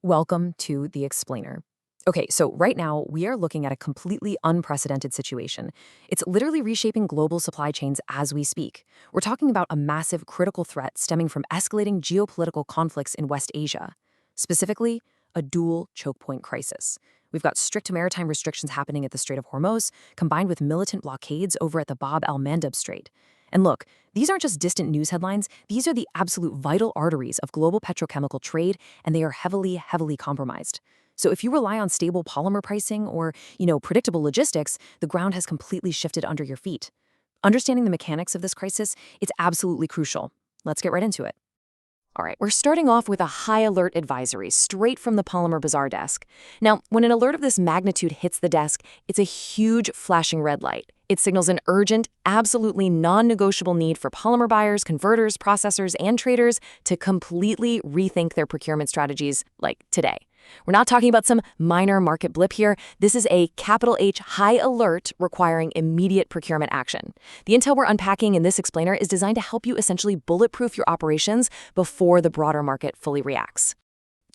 Welcome to The Explainer. Okay, so right now we are looking at a completely unprecedented situation. It's literally reshaping global supply chains as we speak. We're talking about a massive critical threat stemming from escalating geopolitical conflicts in West Asia, specifically a dual choke point crisis. We've got strict maritime restrictions happening at the Strait of Hormuz, combined with militant blockades over at the Bab al-Mandeb Strait. And look, these aren't just distant news headlines, these are the absolute vital arteries of global petrochemical trade, and they are heavily compromised. So if you rely on stable polymer pricing or, predictable logistics, the ground has completely shifted under your feet. Understanding the mechanics of this crisis, it's absolutely crucial. Let's get right into it. All right, we're starting off with a high alert advisory straight from the Polymer Bazaar desk. Now, when an alert of this magnitude hits the desk, it's a huge flashing red light. It signals an urgent, absolutely non-negotiable need for polymer buyers, converters, processors, and traders to completely rethink their procurement strategies, like today. We're not talking about some minor market blip here. This is a capital H high alert requiring immediate procurement action. The intel we're unpacking in this explainer is designed to help you essentially bulletproof your operations before the broader market fully reacts.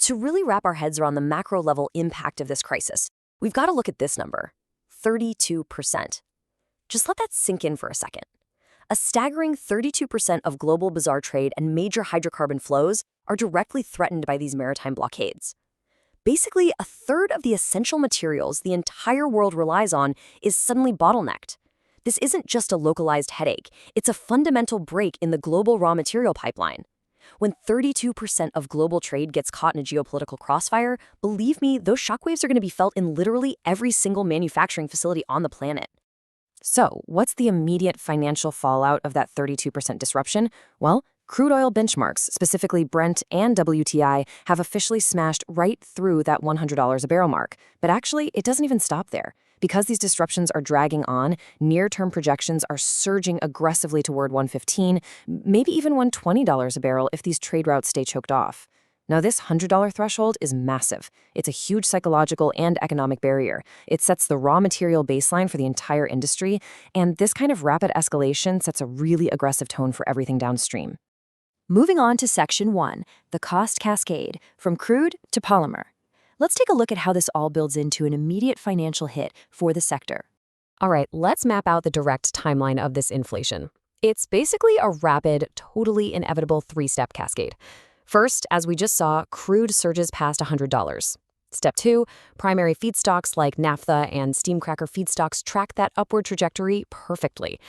To really wrap our heads around the macro level impact of this crisis, we've got to look at this number, 32%. Just let that sink in for a second. A staggering 32% of global bazaar trade and major hydrocarbon flows are directly threatened by these maritime blockades. Basically, a third of the essential materials the entire world relies on is suddenly bottlenecked. This isn't just a localized headache, it's a fundamental break in the global raw material pipeline. When 32% of global trade gets caught in a geopolitical crossfire, believe me, those shockwaves are going to be felt in literally every single manufacturing facility on the planet. So, what's the immediate financial fallout of that 32% disruption? Well, crude oil benchmarks, specifically Brent and WTI, have officially smashed right through that $100 a barrel mark. But actually, it doesn't even stop there. Because these disruptions are dragging on, near-term projections are surging aggressively toward $115, maybe even $120 a barrel if these trade routes stay choked off. Now, this $100 threshold is massive. It's a huge psychological and economic barrier. It sets the raw material baseline for the entire industry, and this kind of rapid escalation sets a really aggressive tone for everything downstream. Moving on to Section 1, the cost cascade, from crude to polymer. Let's take a look at how this all builds into an immediate financial hit for the sector. All right, let's map out the direct timeline of this inflation. It's basically a rapid, totally inevitable three-step cascade. First, as we just saw, crude surges past $100. Step 2, primary feedstocks like naphtha and steam cracker feedstocks track that upward trajectory perfectly.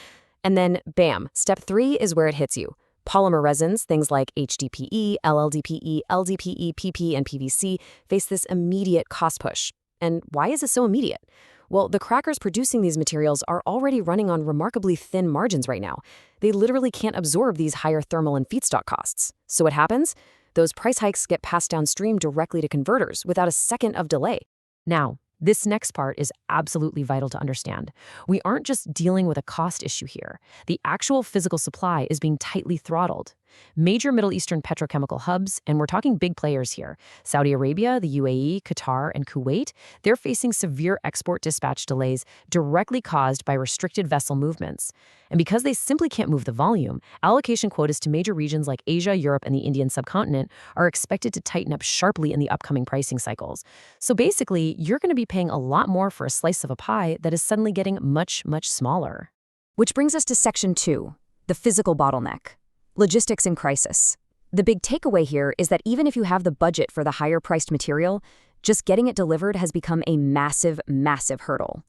And then, bam, step 3 is where it hits you. Polymer resins, things like HDPE, LLDPE, LDPE, PP, and PVC, face this immediate cost push. And why is it so immediate? Well, the crackers producing these materials are already running on remarkably thin margins right now. They literally can't absorb these higher thermal and feedstock costs. So what happens? Those price hikes get passed downstream directly to converters without a second of delay. Now, this next part is absolutely vital to understand. We aren't just dealing with a cost issue here. The actual physical supply is being tightly throttled. Major Middle Eastern petrochemical hubs, and we're talking big players here, Saudi Arabia, the UAE, Qatar, and Kuwait, they're facing severe export dispatch delays directly caused by restricted vessel movements. And because they simply can't move the volume, allocation quotas to major regions like Asia, Europe, and the Indian subcontinent are expected to tighten up sharply in the upcoming pricing cycles. So basically, you're going to be paying a lot more for a slice of a pie that is suddenly getting much smaller. Which brings us to Section 2, the physical bottleneck. Logistics in crisis. The big takeaway here is that even if you have the budget for the higher-priced material, just getting it delivered has become a massive hurdle.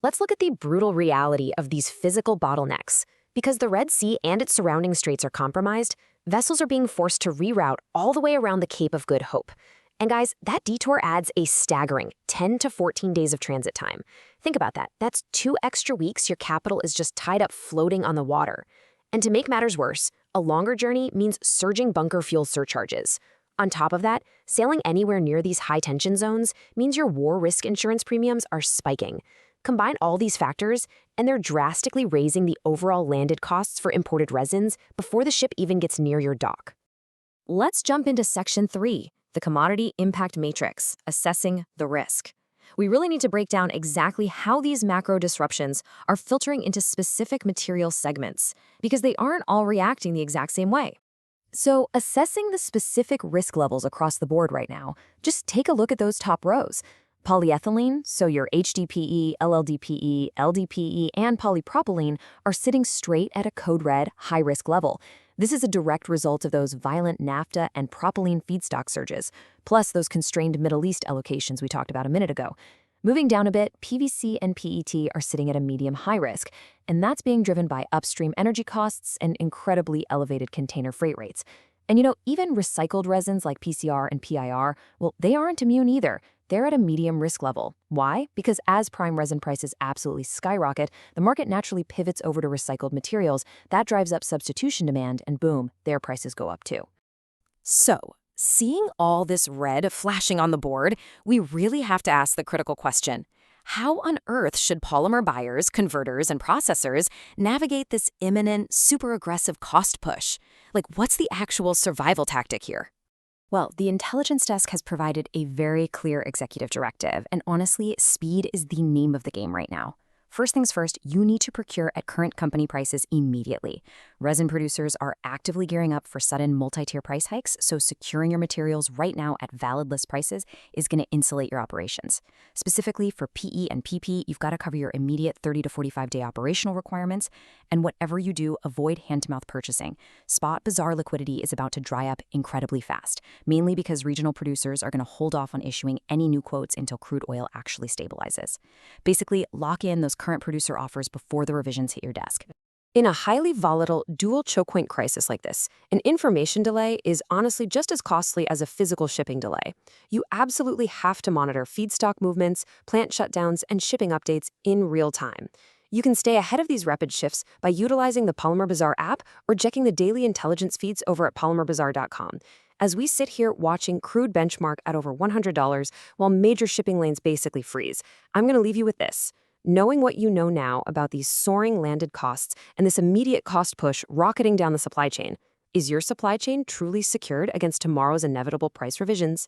Let's look at the brutal reality of these physical bottlenecks. Because the Red Sea and its surrounding straits are compromised, vessels are being forced to reroute all the way around the Cape of Good Hope. And guys, that detour adds a staggering 10 to 14 days of transit time. Think about that. That's 2 extra weeks your capital is just tied up floating on the water. And to make matters worse, a longer journey means surging bunker fuel surcharges. On top of that, sailing anywhere near these high-tension zones means your war risk insurance premiums are spiking. Combine all these factors, and they're drastically raising the overall landed costs for imported resins before the ship even gets near your dock. Let's jump into Section 3, the commodity impact matrix, assessing the risk. We really need to break down exactly how these macro disruptions are filtering into specific material segments, because they aren't all reacting the exact same way. So, assessing the specific risk levels across the board right now, just take a look at those top rows. Polyethylene, so your HDPE, LLDPE, LDPE, and polypropylene are sitting straight at a code red high risk level. This is a direct result of those violent naphtha and propylene feedstock surges, plus those constrained Middle East allocations we talked about a minute ago. Moving down a bit, PVC and PET are sitting at a medium high risk, and that's being driven by upstream energy costs and incredibly elevated container freight rates. And even recycled resins like PCR and PIR, well, they aren't immune either. They're at a medium risk level. Why? Because as prime resin prices absolutely skyrocket, the market naturally pivots over to recycled materials. That drives up substitution demand, and boom, their prices go up too. So, seeing all this red flashing on the board, we really have to ask the critical question. How on earth should polymer buyers, converters, and processors navigate this imminent, super aggressive cost push? Like, what's the actual survival tactic here? Well, the intelligence desk has provided a very clear executive directive, and honestly, speed is the name of the game right now. First things first, you need to procure at current company prices immediately. Resin producers are actively gearing up for sudden multi-tier price hikes, so securing your materials right now at valid list prices is going to insulate your operations. Specifically for PE and PP, you've got to cover your immediate 30 to 45-day operational requirements, and whatever you do, avoid hand-to-mouth purchasing. Spot bazaar liquidity is about to dry up incredibly fast, mainly because regional producers are going to hold off on issuing any new quotes until crude oil actually stabilizes. Basically, lock in those current producer offers before the revisions hit your desk. In a highly volatile dual choke point crisis like this, an information delay is honestly just as costly as a physical shipping delay. You absolutely have to monitor feedstock movements, plant shutdowns, and shipping updates in real time. You can stay ahead of these rapid shifts by utilizing the Polymer Bazaar app or checking the daily intelligence feeds over at polymerbazaar.com. As we sit here watching crude benchmark at over $100 while major shipping lanes basically freeze, I'm going to leave you with this. Knowing what you know now about these soaring landed costs and this immediate cost push rocketing down the supply chain, is your supply chain truly secured against tomorrow's inevitable price revisions?